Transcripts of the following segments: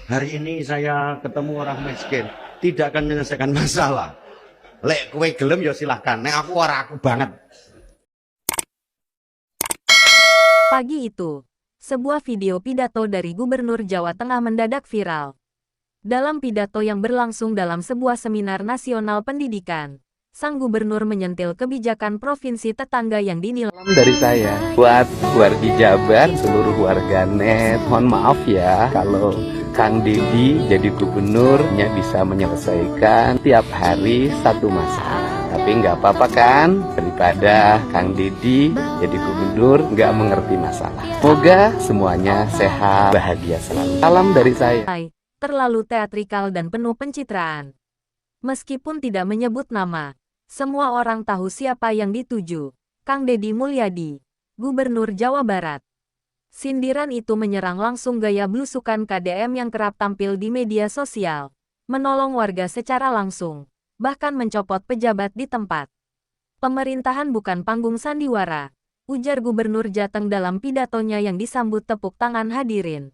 Hari ini saya ketemu orang miskin, tidak akan menyelesaikan masalah. Lek kowe gelem ya silahkan, nek aku ora aku banget. Pagi itu, sebuah video pidato dari Gubernur Jawa Tengah mendadak viral. Dalam pidato yang berlangsung dalam sebuah seminar nasional pendidikan, sang gubernur menyentil kebijakan provinsi tetangga yang dinilai Salam dari saya buat wargi Jabar, seluruh warganet. Mohon maaf ya kalau Kang Deddy jadi gubernurnya bisa menyelesaikan tiap hari satu masalah. Tapi nggak apa-apa kan, daripada Kang Deddy jadi gubernur nggak mengerti masalah. Semoga semuanya sehat, bahagia selalu. Salam dari saya. terlalu teatrikal dan penuh pencitraan. Meskipun tidak menyebut nama, semua orang tahu siapa yang dituju. Kang Deddy Mulyadi, Gubernur Jawa Barat. Sindiran itu menyerang langsung gaya blusukan KDM yang kerap tampil di media sosial, menolong warga secara langsung, bahkan mencopot pejabat di tempat. Pemerintahan bukan panggung sandiwara, ujar Gubernur Jateng dalam pidatonya yang disambut tepuk tangan hadirin.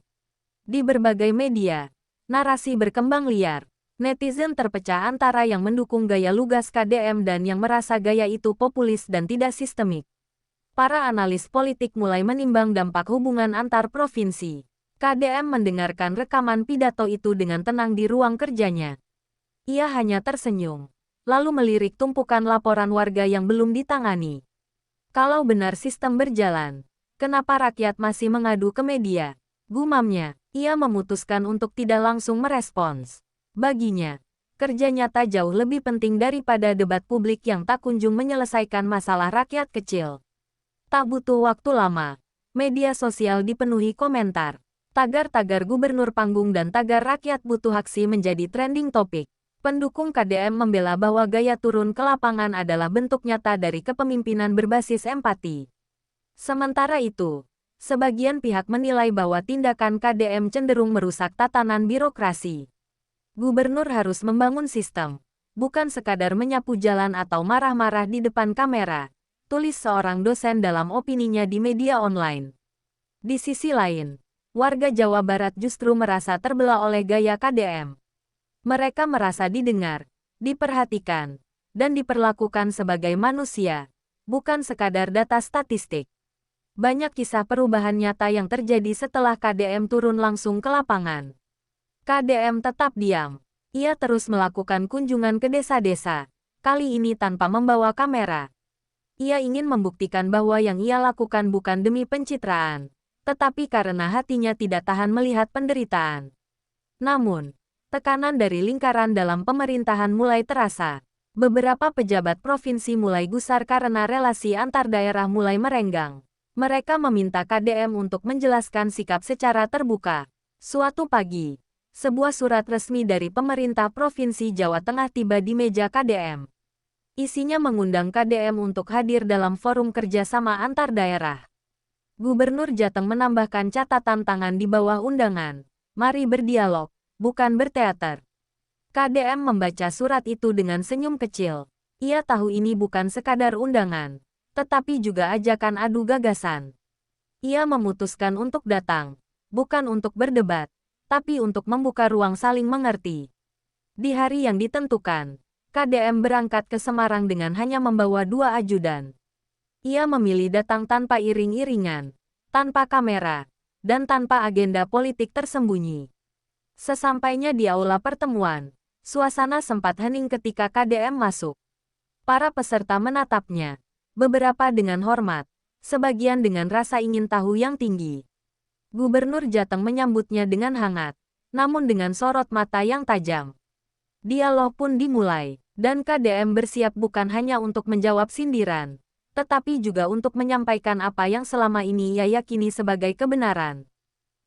Di berbagai media, narasi berkembang liar. Netizen terpecah antara yang mendukung gaya lugas KDM dan yang merasa gaya itu populis dan tidak sistemik. Para analis politik mulai menimbang dampak hubungan antar provinsi. KDM mendengarkan rekaman pidato itu dengan tenang di ruang kerjanya. Ia hanya tersenyum, lalu melirik tumpukan laporan warga yang belum ditangani. Kalau benar sistem berjalan, kenapa rakyat masih mengadu ke media? Gumamnya, ia memutuskan untuk tidak langsung merespons. Baginya, kerja nyata jauh lebih penting daripada debat publik yang tak kunjung menyelesaikan masalah rakyat kecil. Tak butuh waktu lama, media sosial dipenuhi komentar. Tagar-tagar gubernur panggung dan tagar rakyat butuh aksi menjadi trending topik. Pendukung KDM membela bahwa gaya turun ke lapangan adalah bentuk nyata dari kepemimpinan berbasis empati. Sementara itu, sebagian pihak menilai bahwa tindakan KDM cenderung merusak tatanan birokrasi. Gubernur harus membangun sistem, bukan sekadar menyapu jalan atau marah-marah di depan kamera, tulis seorang dosen dalam opininya di media online. Di sisi lain, warga Jawa Barat justru merasa terbelah oleh gaya KDM. Mereka merasa didengar, diperhatikan, dan diperlakukan sebagai manusia, bukan sekadar data statistik. Banyak kisah perubahan nyata yang terjadi setelah KDM turun langsung ke lapangan. KDM tetap diam. Ia terus melakukan kunjungan ke desa-desa, kali ini tanpa membawa kamera. Ia ingin membuktikan bahwa yang ia lakukan bukan demi pencitraan, tetapi karena hatinya tidak tahan melihat penderitaan. Namun, tekanan dari lingkaran dalam pemerintahan mulai terasa. Beberapa pejabat provinsi mulai gusar karena relasi antar daerah mulai merenggang. Mereka meminta KDM untuk menjelaskan sikap secara terbuka. Suatu pagi, sebuah surat resmi dari pemerintah Provinsi Jawa Tengah tiba di meja KDM. Isinya mengundang KDM untuk hadir dalam forum kerjasama antar daerah. Gubernur Jateng menambahkan catatan tangan di bawah undangan. Mari berdialog, bukan berteater. KDM membaca surat itu dengan senyum kecil. Ia tahu ini bukan sekadar undangan, tetapi juga ajakan adu gagasan. Ia memutuskan untuk datang, bukan untuk berdebat, tapi untuk membuka ruang saling mengerti. Di hari yang ditentukan, KDM berangkat ke Semarang dengan hanya membawa 2 ajudan. Ia memilih datang tanpa iring-iringan, tanpa kamera, dan tanpa agenda politik tersembunyi. Sesampainya di aula pertemuan, suasana sempat hening ketika KDM masuk. Para peserta menatapnya, beberapa dengan hormat, sebagian dengan rasa ingin tahu yang tinggi. Gubernur Jateng menyambutnya dengan hangat, namun dengan sorot mata yang tajam. Dialog pun dimulai, dan KDM bersiap bukan hanya untuk menjawab sindiran, tetapi juga untuk menyampaikan apa yang selama ini ia yakini sebagai kebenaran.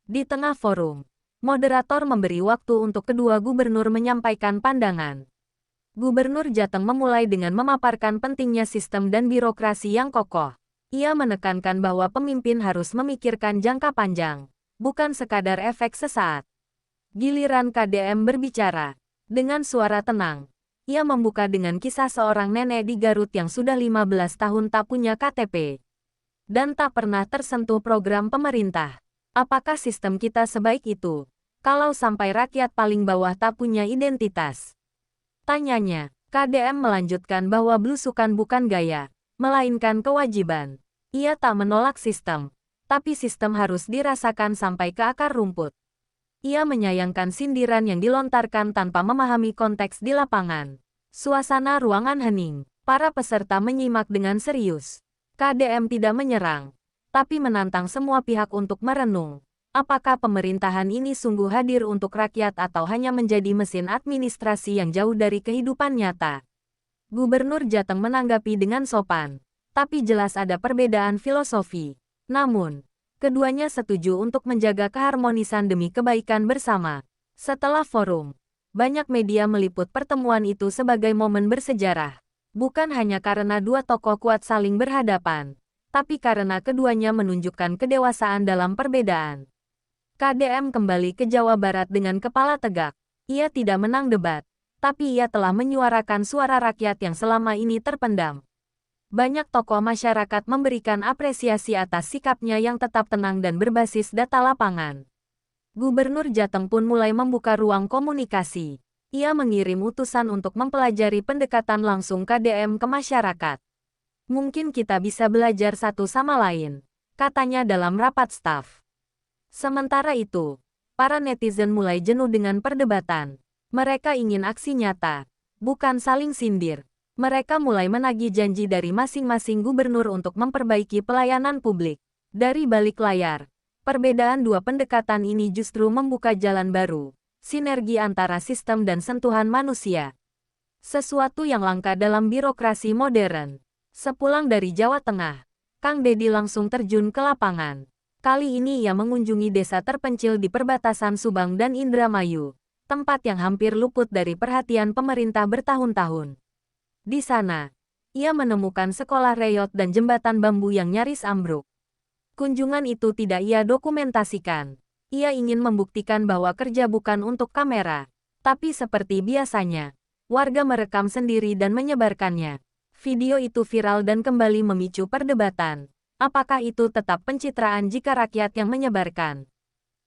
Di tengah forum, moderator memberi waktu untuk kedua gubernur menyampaikan pandangan. Gubernur Jateng memulai dengan memaparkan pentingnya sistem dan birokrasi yang kokoh. Ia menekankan bahwa pemimpin harus memikirkan jangka panjang, bukan sekadar efek sesaat. Giliran KDM berbicara, dengan suara tenang, ia membuka dengan kisah seorang nenek di Garut yang sudah 15 tahun tak punya KTP. Dan tak pernah tersentuh program pemerintah. Apakah sistem kita sebaik itu? Kalau sampai rakyat paling bawah tak punya identitas. Tanyanya, KDM melanjutkan bahwa belusukan bukan gaya, melainkan kewajiban. Ia tak menolak sistem, tapi sistem harus dirasakan sampai ke akar rumput. Ia menyayangkan sindiran yang dilontarkan tanpa memahami konteks di lapangan. Suasana ruangan hening. Para peserta menyimak dengan serius. KDM tidak menyerang, tapi menantang semua pihak untuk merenung. Apakah pemerintahan ini sungguh hadir untuk rakyat atau hanya menjadi mesin administrasi yang jauh dari kehidupan nyata? Gubernur Jateng menanggapi dengan sopan, tapi jelas ada perbedaan filosofi. Namun, keduanya setuju untuk menjaga keharmonisan demi kebaikan bersama. Setelah forum, banyak media meliput pertemuan itu sebagai momen bersejarah. Bukan hanya karena dua tokoh kuat saling berhadapan, tapi karena keduanya menunjukkan kedewasaan dalam perbedaan. KDM kembali ke Jawa Barat dengan kepala tegak. Ia tidak menang debat, tapi ia telah menyuarakan suara rakyat yang selama ini terpendam. Banyak tokoh masyarakat memberikan apresiasi atas sikapnya yang tetap tenang dan berbasis data lapangan. Gubernur Jateng pun mulai membuka ruang komunikasi. Ia mengirim utusan untuk mempelajari pendekatan langsung KDM ke masyarakat. Mungkin kita bisa belajar satu sama lain, katanya dalam rapat staf. Sementara itu, para netizen mulai jenuh dengan perdebatan. Mereka ingin aksi nyata, bukan saling sindir. Mereka mulai menagih janji dari masing-masing gubernur untuk memperbaiki pelayanan publik. Dari balik layar, perbedaan dua pendekatan ini justru membuka jalan baru, sinergi antara sistem dan sentuhan manusia. Sesuatu yang langka dalam birokrasi modern. Sepulang dari Jawa Tengah, Kang Deddy langsung terjun ke lapangan. Kali ini ia mengunjungi desa terpencil di perbatasan Subang dan Indramayu, tempat yang hampir luput dari perhatian pemerintah bertahun-tahun. Di sana, ia menemukan sekolah reyot dan jembatan bambu yang nyaris ambruk. Kunjungan itu tidak ia dokumentasikan. Ia ingin membuktikan bahwa kerja bukan untuk kamera, tapi seperti biasanya, warga merekam sendiri dan menyebarkannya. Video itu viral dan kembali memicu perdebatan. Apakah itu tetap pencitraan jika rakyat yang menyebarkan?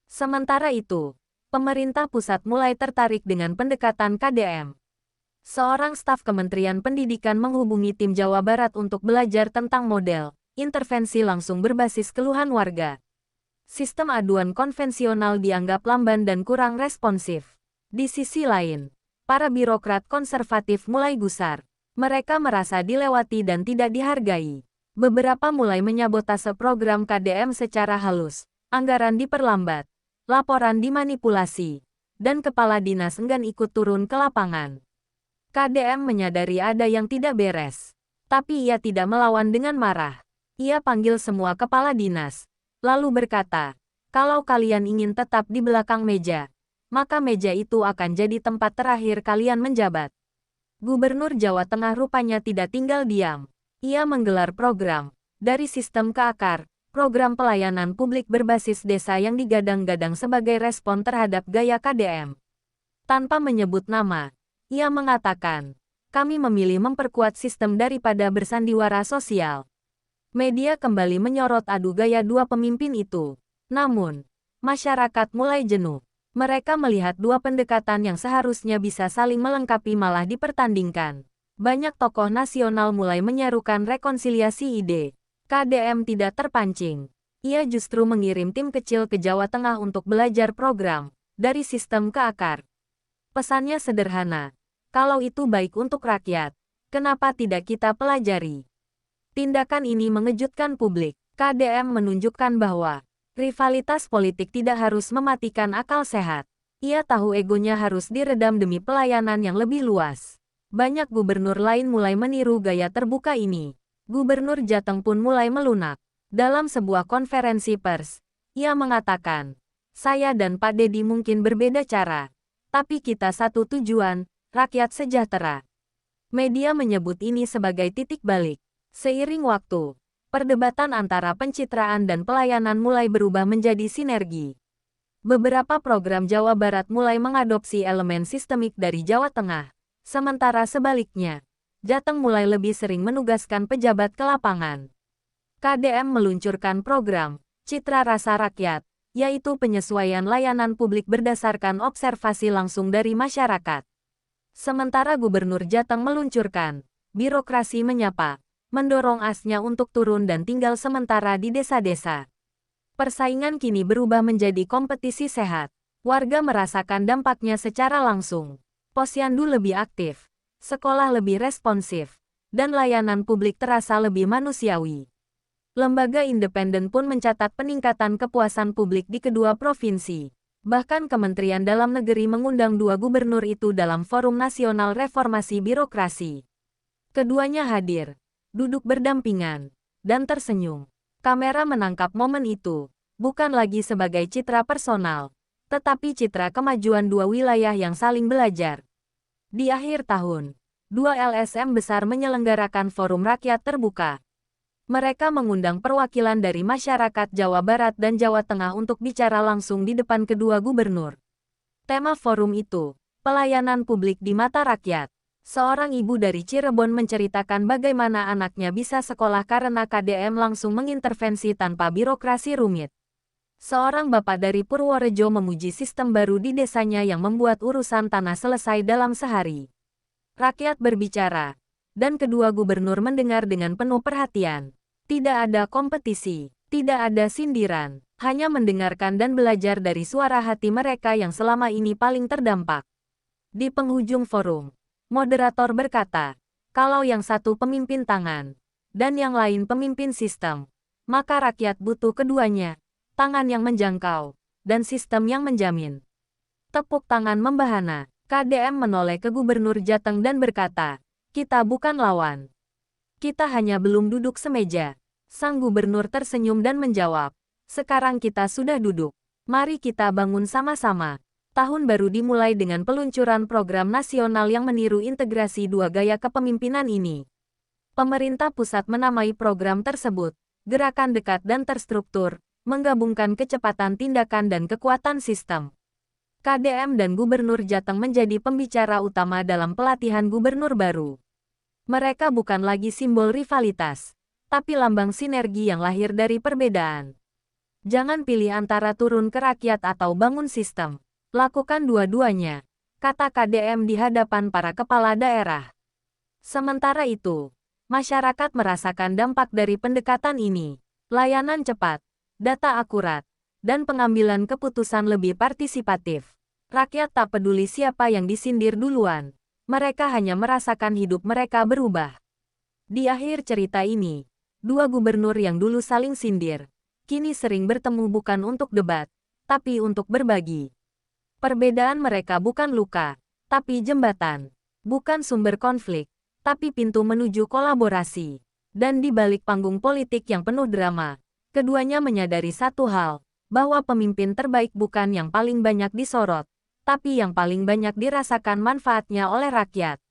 Sementara itu, pemerintah pusat mulai tertarik dengan pendekatan KDM. Seorang staf Kementerian Pendidikan menghubungi tim Jawa Barat untuk belajar tentang model intervensi langsung berbasis keluhan warga. Sistem aduan konvensional dianggap lamban dan kurang responsif. Di sisi lain, para birokrat konservatif mulai gusar. Mereka merasa dilewati dan tidak dihargai. Beberapa mulai menyabotase program KDM secara halus. Anggaran diperlambat, laporan dimanipulasi, dan kepala dinas enggan ikut turun ke lapangan. KDM menyadari ada yang tidak beres, tapi ia tidak melawan dengan marah. Ia panggil semua kepala dinas, lalu berkata, "Kalau kalian ingin tetap di belakang meja, maka meja itu akan jadi tempat terakhir kalian menjabat." Gubernur Jawa Tengah rupanya tidak tinggal diam. Ia menggelar program, dari sistem ke akar, program pelayanan publik berbasis desa yang digadang-gadang sebagai respon terhadap gaya KDM. Tanpa menyebut nama, ia mengatakan, "Kami memilih memperkuat sistem daripada bersandiwara sosial." Media kembali menyorot adu gaya dua pemimpin itu. Namun, masyarakat mulai jenuh. Mereka melihat dua pendekatan yang seharusnya bisa saling melengkapi malah dipertandingkan. Banyak tokoh nasional mulai menyerukan rekonsiliasi ide. KDM tidak terpancing. Ia justru mengirim tim kecil ke Jawa Tengah untuk belajar program, dari sistem ke akar. Pesannya sederhana, kalau itu baik untuk rakyat, kenapa tidak kita pelajari? Tindakan ini mengejutkan publik. KDM menunjukkan bahwa rivalitas politik tidak harus mematikan akal sehat. Ia tahu egonya harus diredam demi pelayanan yang lebih luas. Banyak gubernur lain mulai meniru gaya terbuka ini. Gubernur Jateng pun mulai melunak. Dalam sebuah konferensi pers, ia mengatakan, "Saya dan Pak Deddy mungkin berbeda cara, tapi kita satu tujuan, rakyat sejahtera." Media menyebut ini sebagai titik balik. Seiring waktu, perdebatan antara pencitraan dan pelayanan mulai berubah menjadi sinergi. Beberapa program Jawa Barat mulai mengadopsi elemen sistemik dari Jawa Tengah. Sementara sebaliknya, Jateng mulai lebih sering menugaskan pejabat ke lapangan. KDM meluncurkan program Citra Rasa Rakyat yaitu penyesuaian layanan publik berdasarkan observasi langsung dari masyarakat. Sementara Gubernur Jateng meluncurkan birokrasi menyapa, mendorong asnya untuk turun dan tinggal sementara di desa-desa. Persaingan kini berubah menjadi kompetisi sehat. Warga merasakan dampaknya secara langsung. Posyandu lebih aktif, sekolah lebih responsif, dan layanan publik terasa lebih manusiawi. Lembaga independen pun mencatat peningkatan kepuasan publik di kedua provinsi. Bahkan Kementerian Dalam Negeri mengundang dua gubernur itu dalam Forum Nasional Reformasi Birokrasi. Keduanya hadir, duduk berdampingan, dan tersenyum. Kamera menangkap momen itu, bukan lagi sebagai citra personal, tetapi citra kemajuan dua wilayah yang saling belajar. Di akhir tahun, dua LSM besar menyelenggarakan Forum Rakyat Terbuka. Mereka mengundang perwakilan dari masyarakat Jawa Barat dan Jawa Tengah untuk bicara langsung di depan kedua gubernur. Tema forum itu, pelayanan publik di mata rakyat. Seorang ibu dari Cirebon menceritakan bagaimana anaknya bisa sekolah karena KDM langsung mengintervensi tanpa birokrasi rumit. Seorang bapak dari Purworejo memuji sistem baru di desanya yang membuat urusan tanah selesai dalam sehari. Rakyat berbicara, dan kedua gubernur mendengar dengan penuh perhatian. Tidak ada kompetisi, tidak ada sindiran, hanya mendengarkan dan belajar dari suara hati mereka yang selama ini paling terdampak. Di penghujung forum, moderator berkata, kalau yang satu pemimpin tangan, dan yang lain pemimpin sistem, maka rakyat butuh keduanya, tangan yang menjangkau, dan sistem yang menjamin. Tepuk tangan membahana, KDM menoleh ke Gubernur Jateng dan berkata, kita bukan lawan. Kita hanya belum duduk semeja. Sang gubernur tersenyum dan menjawab, sekarang kita sudah duduk. Mari kita bangun sama-sama. Tahun baru dimulai dengan peluncuran program nasional yang meniru integrasi dua gaya kepemimpinan ini. Pemerintah pusat menamai program tersebut, Gerakan Dekat dan Terstruktur, menggabungkan kecepatan tindakan dan kekuatan sistem. KDM dan Gubernur Jateng menjadi pembicara utama dalam pelatihan gubernur baru. Mereka bukan lagi simbol rivalitas, tapi lambang sinergi yang lahir dari perbedaan. Jangan pilih antara turun ke rakyat atau bangun sistem. Lakukan dua-duanya, kata KDM di hadapan para kepala daerah. Sementara itu, masyarakat merasakan dampak dari pendekatan ini. Layanan cepat, data akurat, dan pengambilan keputusan lebih partisipatif. Rakyat tak peduli siapa yang disindir duluan. Mereka hanya merasakan hidup mereka berubah. Di akhir cerita ini, dua gubernur yang dulu saling sindir, kini sering bertemu bukan untuk debat, tapi untuk berbagi. Perbedaan mereka bukan luka, tapi jembatan. Bukan sumber konflik, tapi pintu menuju kolaborasi. Dan di balik panggung politik yang penuh drama, keduanya menyadari satu hal, bahwa pemimpin terbaik bukan yang paling banyak disorot, tapi yang paling banyak dirasakan manfaatnya oleh rakyat.